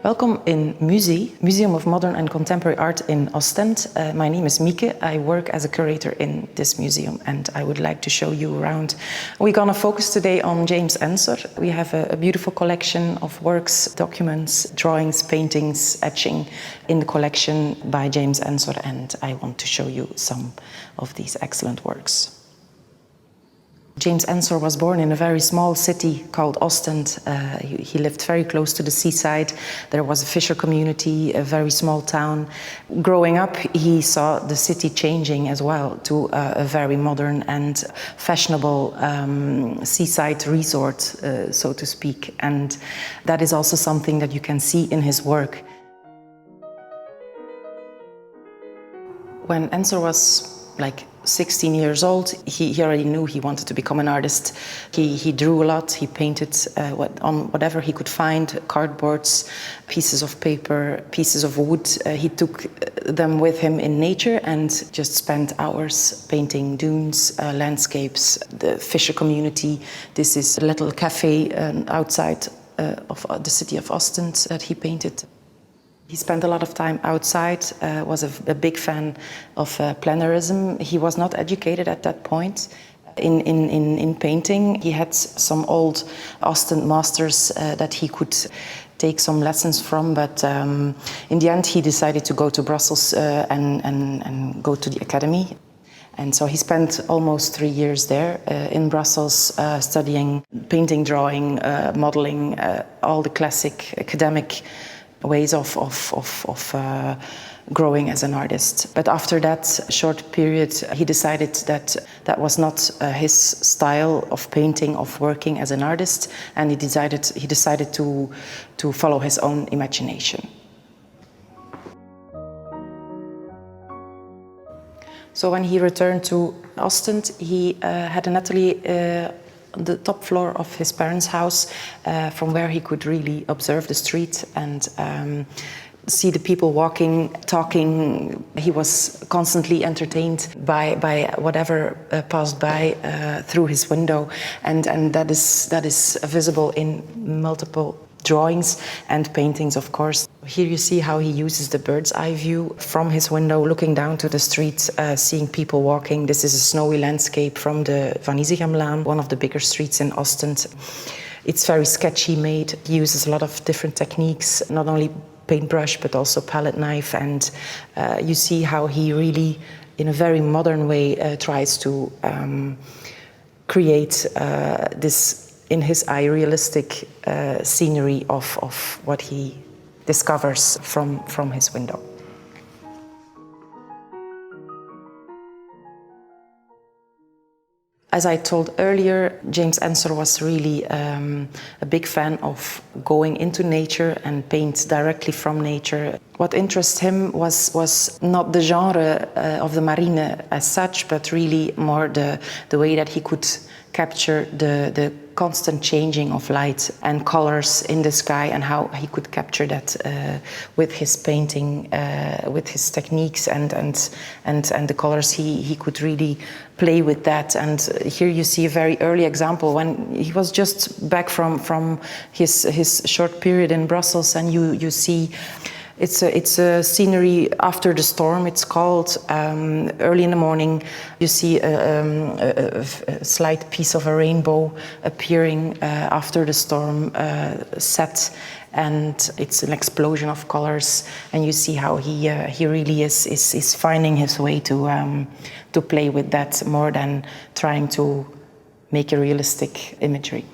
Welcome in Mu.Zee, Museum of Modern and Contemporary Art in Ostende. My name is Mieke. I work as a curator in this museum and I would like to show you around. We're going to focus today on James Ensor. We have a beautiful collection of works, documents, drawings, paintings, etching in the collection by James Ensor, and I want to show you some of these excellent works. James Ensor was born in a very small city called Ostende. He lived very close to the seaside. There was a fisher community, a very small town. Growing up, he saw the city changing as well to a very modern and fashionable seaside resort, so to speak. And that is also something that you can see in his work. When Ensor was like 16 years old, he already knew he wanted to become an artist. He drew a lot, he painted on whatever he could find, cardboards, pieces of paper, pieces of wood. He took them with him in nature and just spent hours painting dunes, landscapes, the fisher community. This is a little cafe outside of the city of Ostende that he painted. He spent a lot of time outside, was a big fan of plenarism. He was not educated at that point in painting. He had some old Ostende masters that he could take some lessons from, but in the end he decided to go to Brussels and go to the academy. And so he spent almost 3 years there in Brussels studying painting, drawing, modeling, all the classic academic ways of growing as an artist. But after that short period, he decided that that was not his style of painting, of working as an artist, and he decided to follow his own imagination. So when he returned to Ostende, he had an atelier on the top floor of his parents' house, from where he could really observe the street and see the people walking, talking. He was constantly entertained by whatever passed by through his window, and that is visible in multiple drawings and paintings, of course. Here you see how he uses the bird's eye view from his window, looking down to the street, seeing people walking. This is a snowy landscape from the Van Isegamlaan, one of the bigger streets in Ostende. It's very sketchy made. He uses a lot of different techniques, not only paintbrush, but also palette knife. And you see how he really, in a very modern way, tries to create this, in his eye, realistic scenery of what he discovers from his window. As I told earlier, James Ensor was really a big fan of going into nature and paint directly from nature. What interests him was not the genre of the marine as such, but really more the way that he could capture the constant changing of light and colors in the sky, and how he could capture that with his painting, with his techniques and the colors. He could really play with that. And here you see a very early example when he was just back from his short period in Brussels, and you see it's a scenery after the storm, it's called. Early in the morning, you see a slight piece of a rainbow appearing after the storm set, and it's an explosion of colors. And you see how he really is finding his way to play with that more than trying to make a realistic imagery.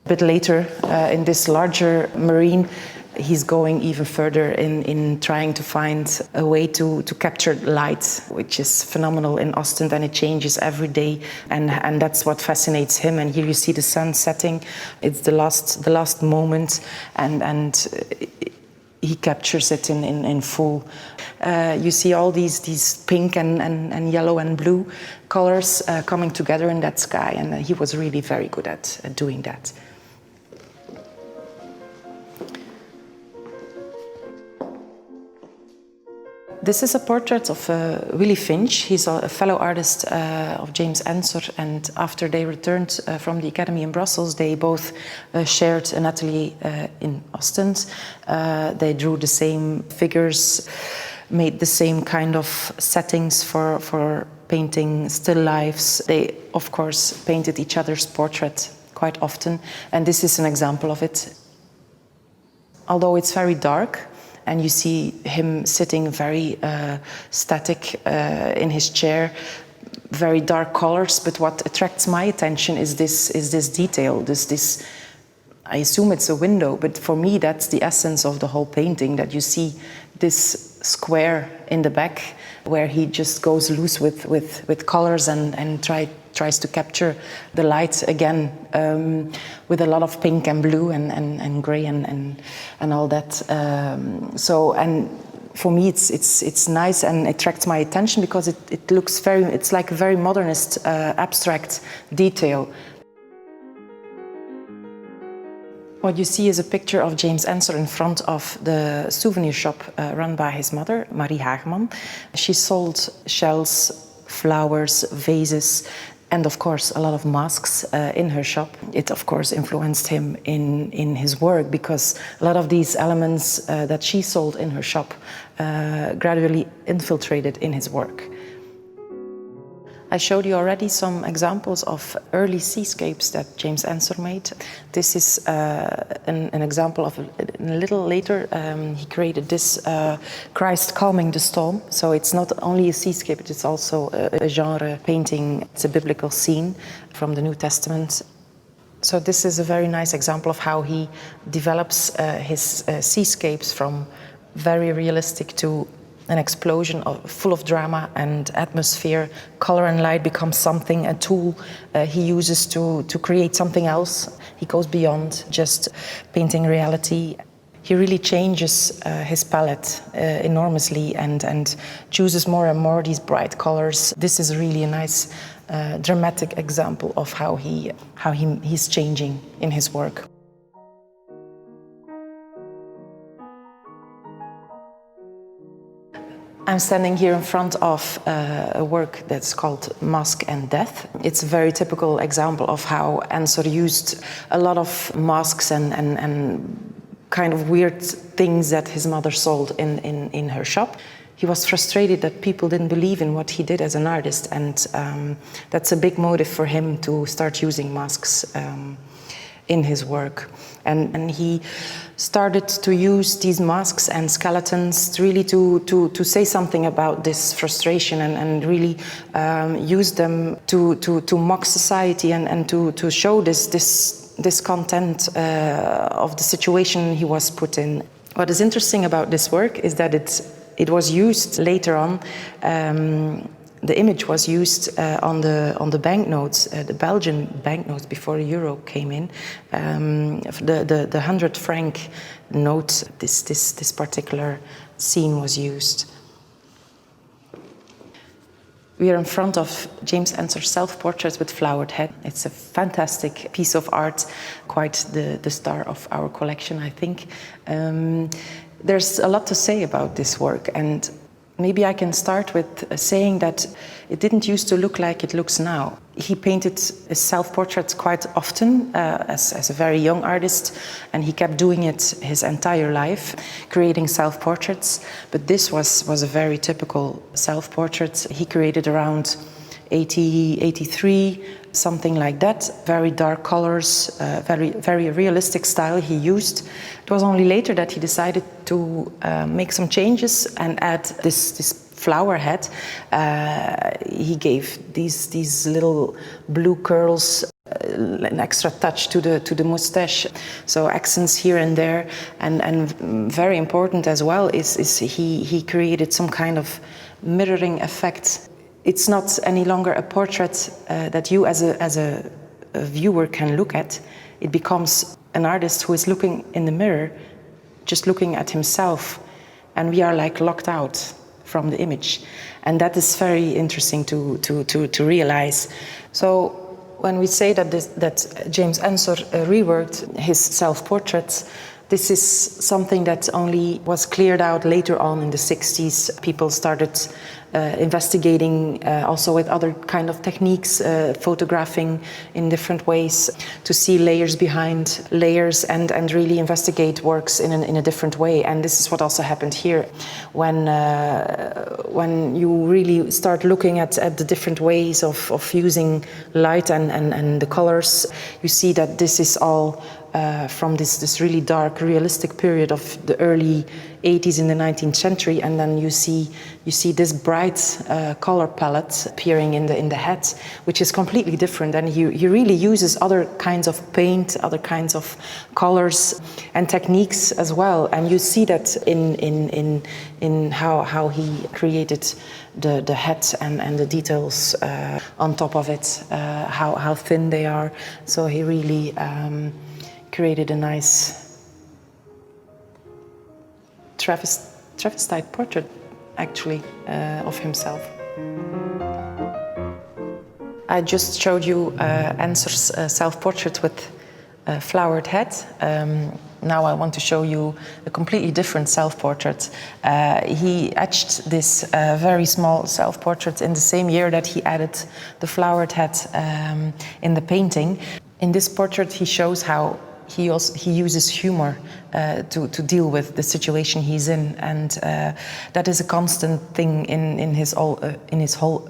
A bit later, in this larger marine, he's going even further in trying to find a way to capture light, which is phenomenal in Ostende, and it changes every day, and that's what fascinates him. And here you see the sun setting. It's the last moment, and he captures it in full. You see all these pink and yellow and blue colors coming together in that sky, and he was really very good at doing that. This is a portrait of Willy Finch. He's a fellow artist of James Ensor, and after they returned from the academy in Brussels, they both shared an atelier in Ostende. They drew the same figures, made the same kind of settings for painting still lifes. They, of course, painted each other's portrait quite often, and this is an example of it. Although it's very dark, and you see him sitting very static in his chair, very dark colors. But what attracts my attention is this detail. This I assume it's a window, but for me that's the essence of the whole painting. That you see this square in the back where he just goes loose with colors and tries to capture the light again with a lot of pink and blue and grey and all that. And for me it's nice and attracts my attention because it looks it's like a very modernist abstract detail. What you see is a picture of James Ensor in front of the souvenir shop run by his mother, Marie Hageman. She sold shells, flowers, vases, and of course a lot of masks in her shop. It of course influenced him in his work because a lot of these elements that she sold in her shop gradually infiltrated in his work. I showed you already some examples of early seascapes that James Ensor made. This is an example of a little later. He created this Christ calming the storm. So it's not only a seascape, it's also a genre painting. It's a biblical scene from the New Testament. So this is a very nice example of how he develops his seascapes from very realistic to an explosion full of drama and atmosphere. Color and light becomes something, a tool he uses to create something else. He goes beyond just painting reality. He really changes his palette enormously and chooses more and more these bright colors. This is really a nice dramatic example of how he's changing in his work. I'm standing here in front of a work that's called Mask and Death. It's a very typical example of how Ensor used a lot of masks and kind of weird things that his mother sold in her shop. He was frustrated that people didn't believe in what he did as an artist, and that's a big motive for him to start using masks in his work. And he started to use these masks and skeletons really to say something about this frustration and really use them to mock society and to show this content of the situation he was put in. What is interesting about this work is that it was used later on. The image was used on the banknotes, the Belgian banknotes before the euro came in. The 100 franc note, this particular scene was used. We are in front of James Ensor's Self-Portraits with Flowered Head. It's a fantastic piece of art, quite the star of our collection, I think. There's a lot to say about this work, and maybe I can start with saying that it didn't used to look like it looks now. He painted his self-portraits quite often as a very young artist, and he kept doing it his entire life, creating self-portraits. But this was a very typical self-portrait. He created around 83, something like that. Very dark colors, very realistic style he used. It was only later that he decided to make some changes and add this flower head. He gave these little blue curls an extra touch to the mustache, so accents here and there, and very important as well is he created some kind of mirroring effect. It's not any longer a portrait that you as a viewer can look at. It becomes an artist who is looking in the mirror, just looking at himself, and we are like locked out from the image. And that is very interesting to realize. So when we say that James Ensor reworked his self-portraits, This is something that only was cleared out later on in the 60s. People started investigating also with other kind of techniques, photographing in different ways to see layers behind layers and really investigate works in a different way. And this is what also happened here. When you really start looking at the different ways of using light and the colors, you see that this is all from this really dark, realistic period of the early 80s in the 19th century, and then you see this bright color palette appearing in the head, which is completely different. And he really uses other kinds of paint, other kinds of colors and techniques as well. And you see that in how he created the head and the details on top of it, how thin they are. So he really created a nice travestite portrait, actually, of himself. I just showed you Ensor's self-portrait with a flowered head. Now I want to show you a completely different self-portrait. He etched this very small self-portrait in the same year that he added the flowered head in the painting. In this portrait, he shows how he uses humor to deal with the situation he's in, and that is a constant thing in his whole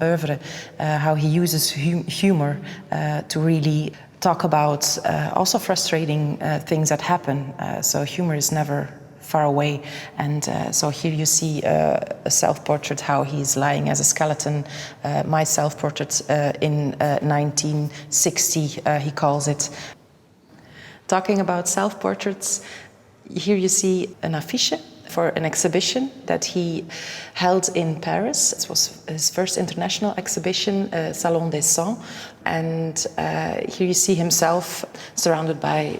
oeuvre. How he uses humor to really talk about also frustrating things that happen. So humor is never far away, and so here you see a self-portrait, how he's lying as a skeleton. My self-portrait in 1960, he calls it. Talking about self-portraits, here you see an affiche for an exhibition that he held in Paris. It was his first international exhibition, Salon des Cent, and here you see himself surrounded by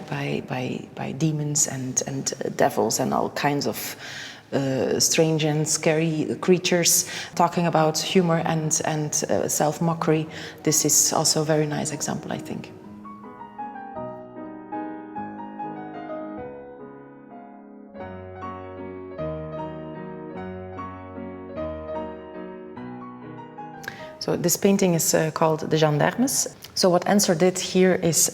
demons and devils and all kinds of strange and scary creatures, talking about humor and self-mockery. This is also a very nice example, I think. So this painting is called The Gendarmes. So what Ensor did here is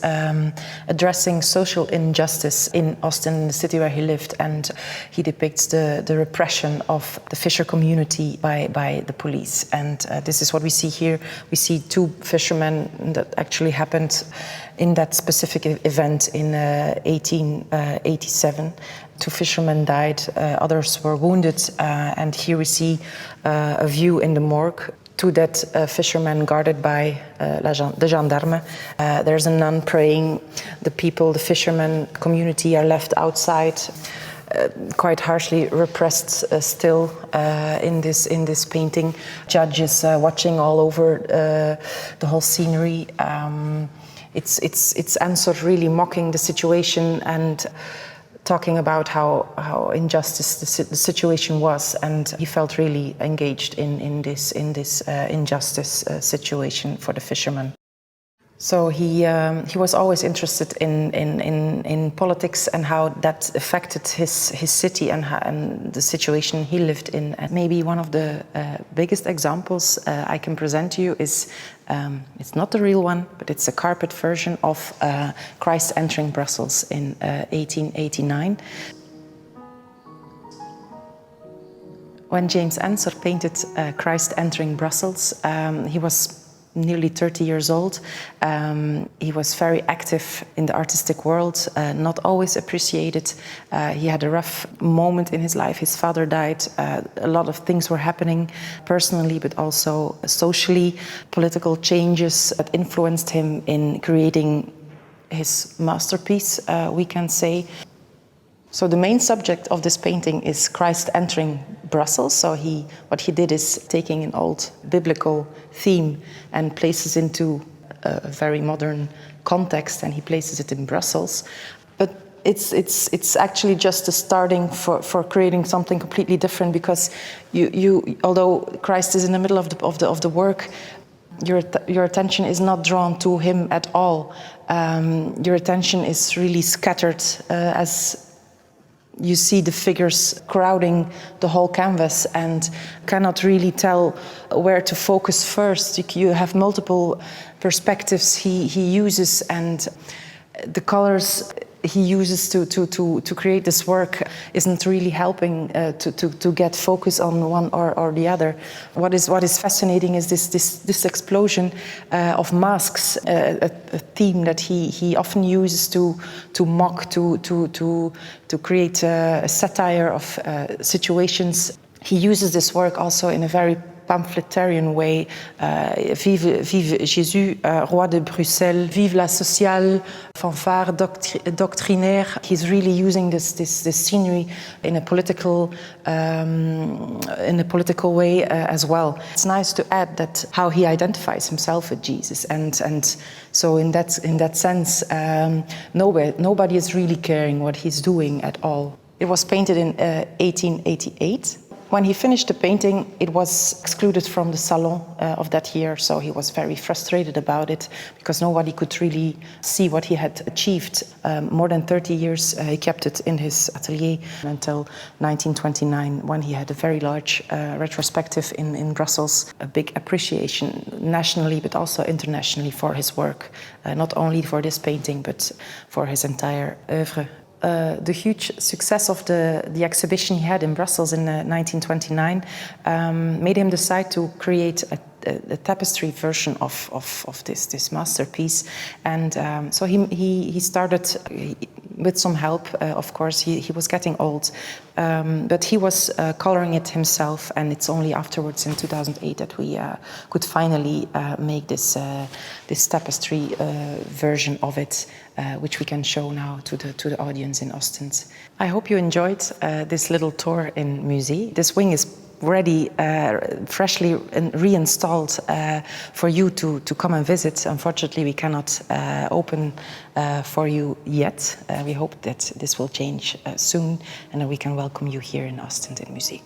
addressing social injustice in Ostende, the city where he lived, and he depicts the repression of the fisher community by the police. And this is what we see here. We see two fishermen that actually happened in that specific event in 1887. Two fishermen died, others were wounded, and here we see a view in the morgue. Two dead fishermen guarded by the gendarme. There's a nun praying. The people, the fishermen community, are left outside, quite harshly repressed still in this painting. Judges watching all over the whole scenery. It's Ensor really mocking the situation and talking about how injustice the situation was, and he felt really engaged in this injustice situation for the fishermen. So he was always interested in politics and how that affected his city and the situation he lived in. And maybe one of the biggest examples I can present to you is, it's not the real one, but it's a carpet version of Christ entering Brussels in 1889. When James Ensor painted Christ entering Brussels, he was nearly 30 years old. He was very active in the artistic world, not always appreciated. He had a rough moment in his life. His father died. A lot of things were happening personally, but also socially. Political changes that influenced him in creating his masterpiece, we can say. So the main subject of this painting is Christ entering Brussels. So what he did is taking an old biblical theme and places into a very modern context, and he places it in Brussels. But it's actually just a starting for creating something completely different, because you although Christ is in the middle of the work, your attention is not drawn to him at all. Your attention is really scattered as you see the figures crowding the whole canvas and cannot really tell where to focus first. You have multiple perspectives he uses, and the colors he uses to create this work isn't really helping to get focus on one or the other. What is fascinating is this explosion of masks, a theme that he often uses to mock, to create a satire of situations. He uses this work also in a very pamphletarian way. Vive Jésus, roi de Bruxelles, vive la sociale, fanfare doctrinaire. He's really using this scenery in a political way as well. It's nice to add that how he identifies himself with Jesus, and so in that sense, nobody is really caring what he's doing at all. It was painted in 1888. When he finished the painting, it was excluded from the salon of that year, so he was very frustrated about it because nobody could really see what he had achieved. More than 30 years he kept it in his atelier until 1929, when he had a very large retrospective in Brussels, a big appreciation nationally but also internationally for his work, not only for this painting but for his entire oeuvre. The huge success of the exhibition he had in Brussels in 1929 made him decide to create a tapestry version of this masterpiece, and so he started with some help. Of course, he was getting old, but he was coloring it himself, and it's only afterwards in 2008 that we could finally make this tapestry version of it, which we can show now to the audience in Ostend. I hope you enjoyed this little tour in Mu.Zee. This wing is ready, freshly reinstalled for you to come and visit. Unfortunately, we cannot open for you yet. We hope that this will change soon and that we can welcome you here in Ostend in Mu.Zee.